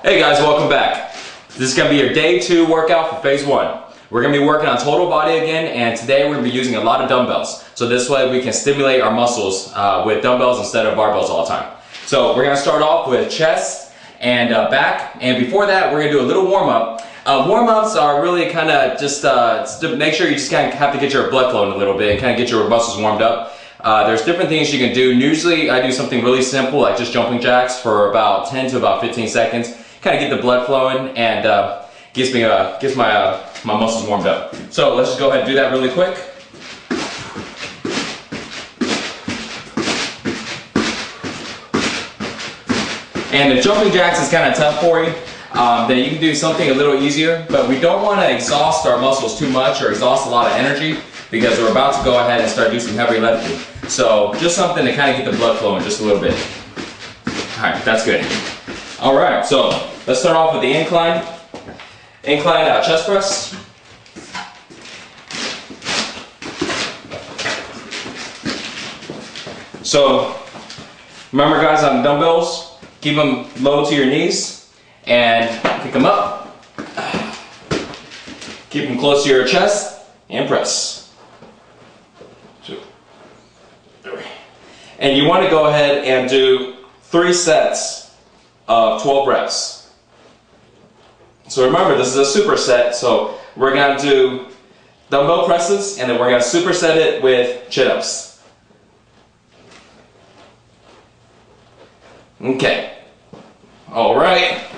Hey guys, welcome back. This is going to be your day 2 workout for phase 1. We're going to be working on total body again, and today we're going to be using a lot of dumbbells. So this way we can stimulate our muscles with dumbbells instead of barbells all the time. So we're going to start off with chest and back, and before that we're going to do a little warm-up. Warm-ups are really kind of just to make sure you just kind of have to get your blood flowing a little bit and kind of get your muscles warmed up. There's different things you can do. Usually I do something really simple like just jumping jacks for about 10 to about 15 seconds. Kind of get the blood flowing and gets my muscles warmed up. So let's just go ahead and do that really quick. And if jumping jacks is kind of tough for you, then you can do something a little easier, but we don't want to exhaust our muscles too much or exhaust a lot of energy because we're about to go ahead and start doing some heavy lifting. So just something to kind of get the blood flowing just a little bit. Alright, that's good. Alright, so let's start off with the incline chest press. So remember guys, on the dumbbells, keep them low to your knees and pick them up. Keep them close to your chest and press. And you want to go ahead and do 3 sets of 12 reps. So remember, this is a superset, so we're going to do dumbbell presses and then we're going to superset it with chin-ups. Okay. Alright.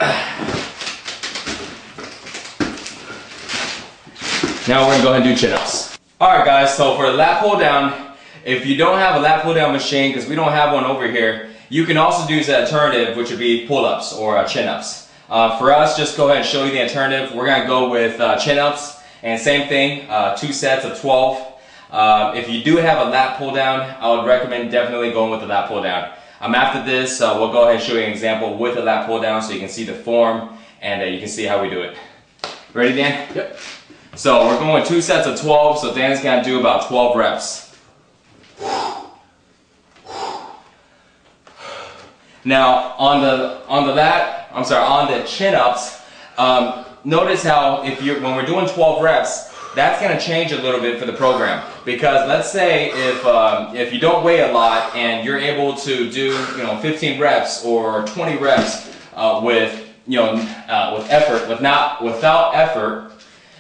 Now we're going to go ahead and do chin-ups. Alright guys, so for the lat pull down, if you don't have a lat pull down machine, because we don't have one over here, you can also do the alternative, which would be pull-ups or chin-ups. For us, just go ahead and show you the alternative. We're going to go with chin-ups, and same thing, 2 sets of 12. If you do have a lat pull down, I would recommend definitely going with the lat pull down. After this, we'll go ahead and show you an example with the lat pull down so you can see the form and you can see how we do it. Ready, Dan? Yep. So we're going with 2 sets of 12, so Dan's going to do about 12 reps. Now on the chin-ups, notice how when we're doing 12 reps, that's going to change a little bit for the program. Because let's say if you don't weigh a lot and you're able to do 15 reps or 20 reps with without effort,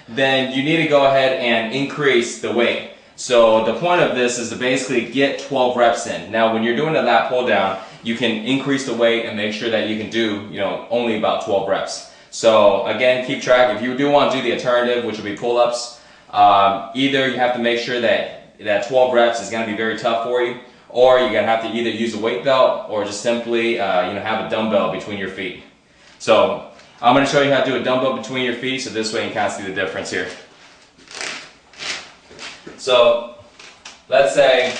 then you need to go ahead and increase the weight. So the point of this is to basically get 12 reps in. Now when you're doing a lat pull down, you can increase the weight and make sure that you can do only about 12 reps. So again, keep track. If you do want to do the alternative, which would be pull-ups, either you have to make sure that 12 reps is going to be very tough for you, or you're going to have to either use a weight belt or just simply have a dumbbell between your feet. So I'm going to show you how to do a dumbbell between your feet, so this way you can kind of see the difference here. So let's say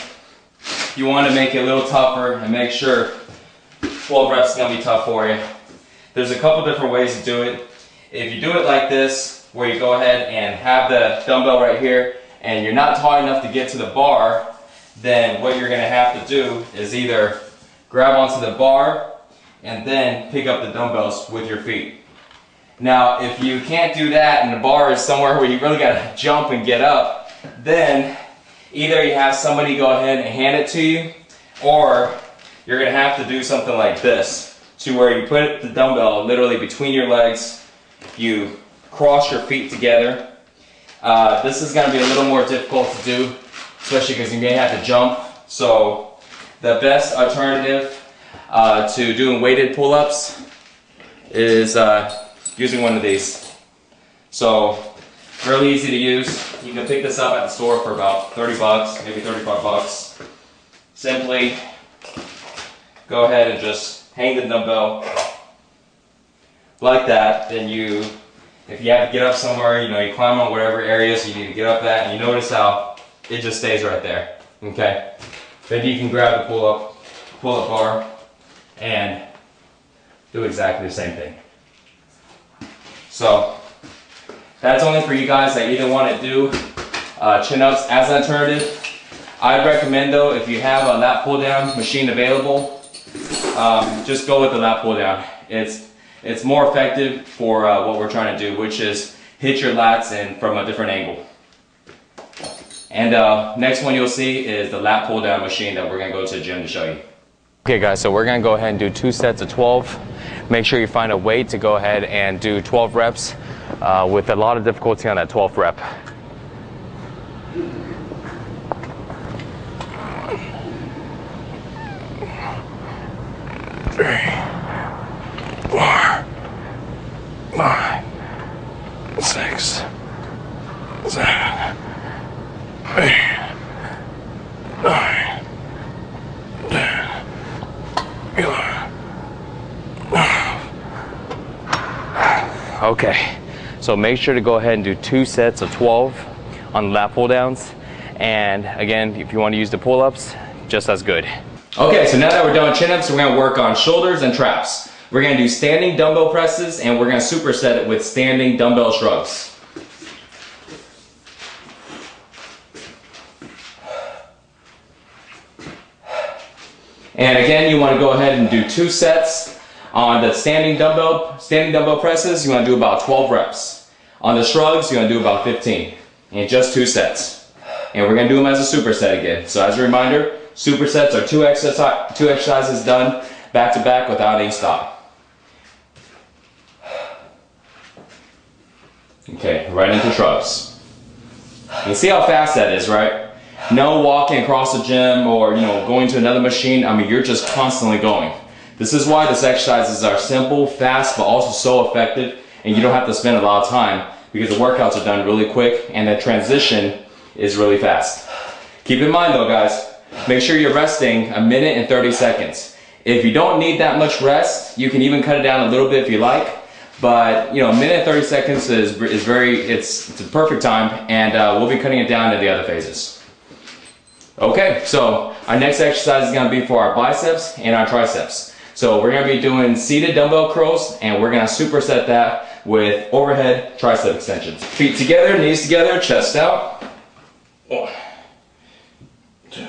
you want to make it a little tougher and make sure 12 reps is going to be tough for you. There's a couple different ways to do it. If you do it like this, where you go ahead and have the dumbbell right here and you're not tall enough to get to the bar, then what you're going to have to do is either grab onto the bar and then pick up the dumbbells with your feet. Now if you can't do that and the bar is somewhere where you really got to jump and get up, then either you have somebody go ahead and hand it to you, or you're going to have to do something like this, to where you put the dumbbell literally between your legs, you cross your feet together. This is going to be a little more difficult to do, especially because you may have to jump. So the best alternative to doing weighted pull-ups is using one of these. So really easy to use. You can pick this up at the store for about 30 bucks, maybe 35 bucks. Simply go ahead and just hang the dumbbell like that. Then if you have to get up somewhere, you climb on whatever areas you need to get up at, and you notice how it just stays right there. Okay. Then you can grab the pull-up bar and do exactly the same thing. So that's only for you guys that either want to do chin-ups as an alternative. I'd recommend though, if you have a lat pull down machine available, just go with the lat pull down. it's more effective for what we're trying to do, which is hit your lats in from a different angle. And next one you'll see is the lat pull down machine that we're gonna go to the gym to show you. Okay guys, so we're gonna go ahead and do 2 sets of 12. Make sure you find a weight to go ahead and do 12 reps with a lot of difficulty on that 12th rep. Three, 4, 5, 6, 7, 8, 9, 10, 11, 12. Okay, so make sure to go ahead and do 2 sets of 12 on the lat pull downs. And again, if you want to use the pull-ups, just as good. Okay, so now that we're done with chin-ups, we're gonna work on shoulders and traps. We're gonna do standing dumbbell presses, and we're gonna superset it with standing dumbbell shrugs. And again, you wanna go ahead and do 2 sets. On the standing dumbbell presses, you wanna do about 12 reps. On the shrugs, you wanna do about 15, and just 2 sets. And we're gonna do them as a superset again. So as a reminder, supersets are 2 exercises done back to back without any stop. Okay, right into shrugs. You see how fast that is, right? No walking across the gym or going to another machine. I mean, you're just constantly going. This is why these exercises are simple, fast, but also so effective, and you don't have to spend a lot of time because the workouts are done really quick and the transition is really fast. Keep in mind though, guys, make sure you're resting 1 minute and 30 seconds. If you don't need that much rest, you can even cut it down a little bit if you like. But 1 minute and 30 seconds is it's a perfect time, and we'll be cutting it down to the other phases. Okay, so our next exercise is gonna be for our biceps and our triceps. So we're gonna be doing seated dumbbell curls, and we're gonna superset that with overhead tricep extensions. Feet together, knees together, chest out. 1, 2,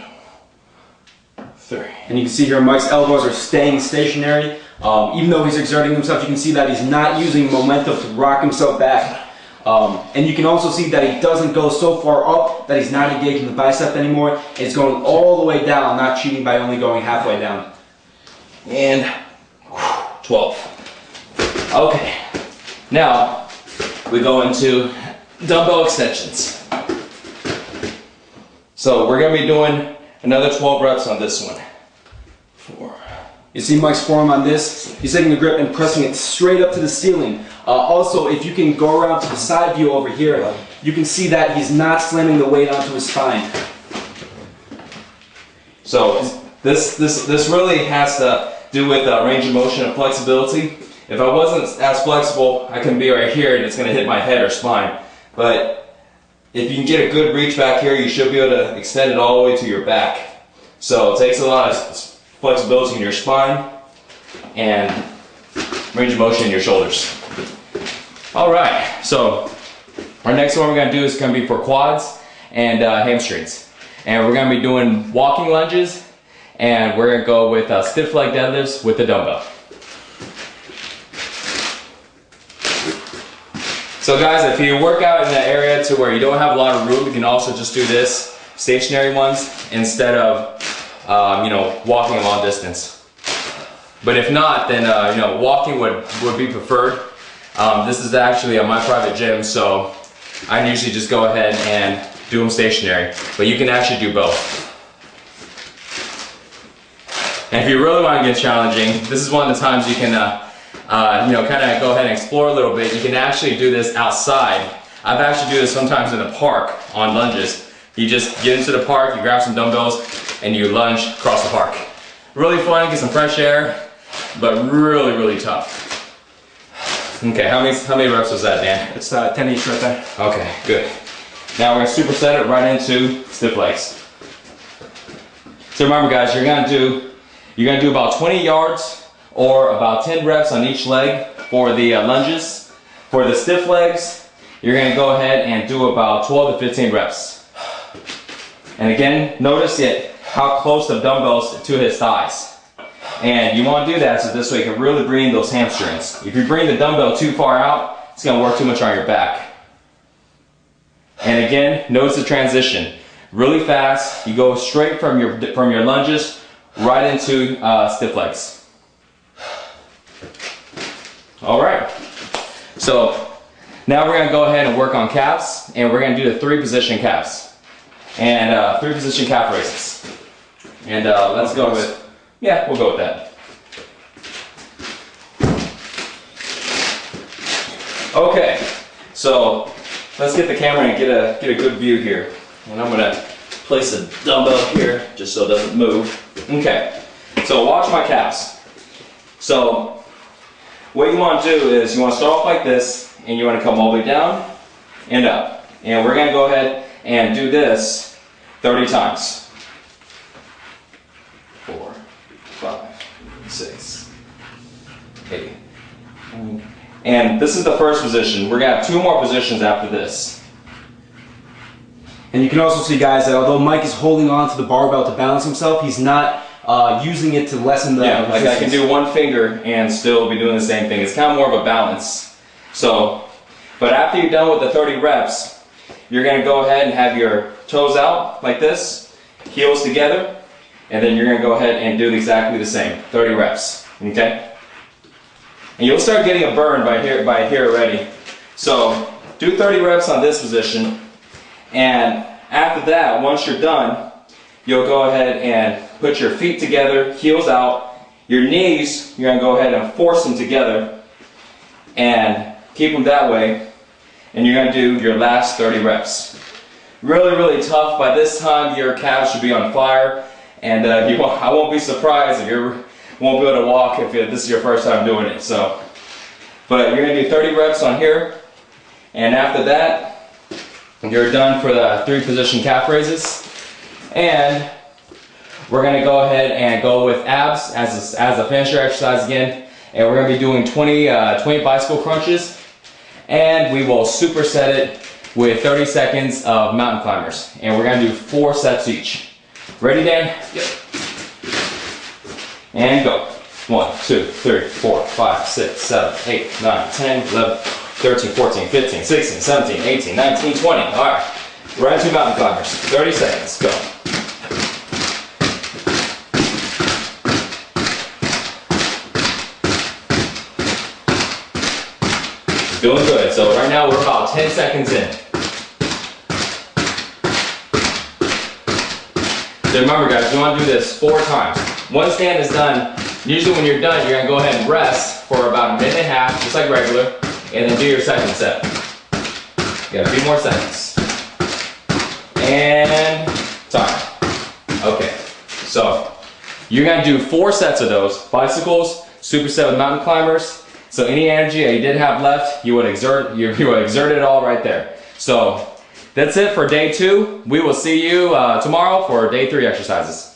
3. And you can see here Mike's elbows are staying stationary. Even though he's exerting himself, you can see that he's not using momentum to rock himself back. And you can also see that he doesn't go so far up that he's not engaging the bicep anymore. It's going all the way down, not cheating by only going halfway down. And 12. Okay, now we go into dumbbell extensions. So we're gonna be doing another 12 reps on this one. 4. You see Mike's form on this? He's taking the grip and pressing it straight up to the ceiling. Also, if you can go around to the side view over here, you can see that he's not slamming the weight onto his spine. So this really has to do with range of motion and flexibility. If I wasn't as flexible, I can be right here and it's gonna hit my head or spine. But if you can get a good reach back here, you should be able to extend it all the way to your back. So it takes a lot of flexibility in your spine and range of motion in your shoulders. All right, so our next one we're gonna do is gonna be for quads and hamstrings. And we're gonna be doing walking lunges, and we're gonna go with stiff leg deadlifts with the dumbbell. So guys, if you work out in an area to where you don't have a lot of room, you can also just do this, stationary ones, instead of walking a long distance. But if not, then walking would be preferred. This is actually my private gym, so I usually just go ahead and do them stationary. But you can actually do both. And if you really want to get challenging, this is one of the times you can kind of go ahead and explore a little bit. You can actually do this outside. I've actually do this sometimes in the park on lunges. You just get into the park, you grab some dumbbells, and you lunge across the park. Really fun, get some fresh air, but really, really tough. Okay, how many reps was that, Dan? It's 10 each right there. Okay, good. Now we're gonna superset it right into stiff legs. So remember guys, you're gonna do about 20 yards or about 10 reps on each leg for the lunges. For the stiff legs, you're gonna go ahead and do about 12 to 15 reps. And again, notice how close the dumbbells to his thighs. And you want to do that so this way you can really bring those hamstrings. If you bring the dumbbell too far out, it's going to work too much on your back. And again, notice the transition. Really fast, you go straight from your lunges right into stiff legs. All right. So now we're going to go ahead and work on calves, and we're going to do the 3-position calves and 3-position calf raises. And let's go with, yeah, we'll go with that. Okay, so let's get the camera and get a good view here. And I'm gonna place a dumbbell here just so it doesn't move. Okay, so watch my calves. So what you want to do is you want to start off like this, and you want to come all the way down and up. And we're gonna go ahead and do this 30 times. 4, 5, 6, 8. And this is the first position. We're gonna have 2 more positions after this. And you can also see, guys, that although Mike is holding on to the barbell to balance himself, he's not using it to lessen the resistance. Like I can do one finger and still be doing the same thing. It's kind of more of a balance. So, but after you're done with the 30 reps, you're gonna go ahead and have your toes out like this, heels together, and then you're gonna go ahead and do exactly the same, 30 reps, okay? And you'll start getting a burn by here already. So do 30 reps on this position, and after that, once you're done, you'll go ahead and put your feet together, heels out. Your knees, you're gonna go ahead and force them together and keep them that way. And you're gonna do your last 30 reps. Really, really tough. By this time, your calves should be on fire, and I won't be surprised if you won't be able to walk if this is your first time doing it. So, but you're gonna do 30 reps on here, and after that, you're done for the 3-position calf raises. And we're gonna go ahead and go with abs as a finisher exercise again. And we're gonna be doing 20 bicycle crunches, and we will superset it with 30 seconds of mountain climbers. And we're gonna do 4 sets each. Ready, Dan? Yep. And go. 1, 2, 3, 4, 5, 6, 7, 8, 9, 10, 11, 13, 14, 15, 16, 17, 18, 19, 20. All right. Right into mountain climbers. 30 seconds. Go. Doing good. So right now we're about 10 seconds in. So remember, guys, you want to do this 4 times. One stand is done. Usually when you're done, you're going to go ahead and rest for about 1.5 minutes, just like regular, and then do your second set. You got a few more seconds. And time. Okay, so you're going to do 4 sets of those. Bicycles, superset with mountain climbers. So any energy that you did have left, you would exert it all right there. So that's it for day 2. We will see you tomorrow for day 3 exercises.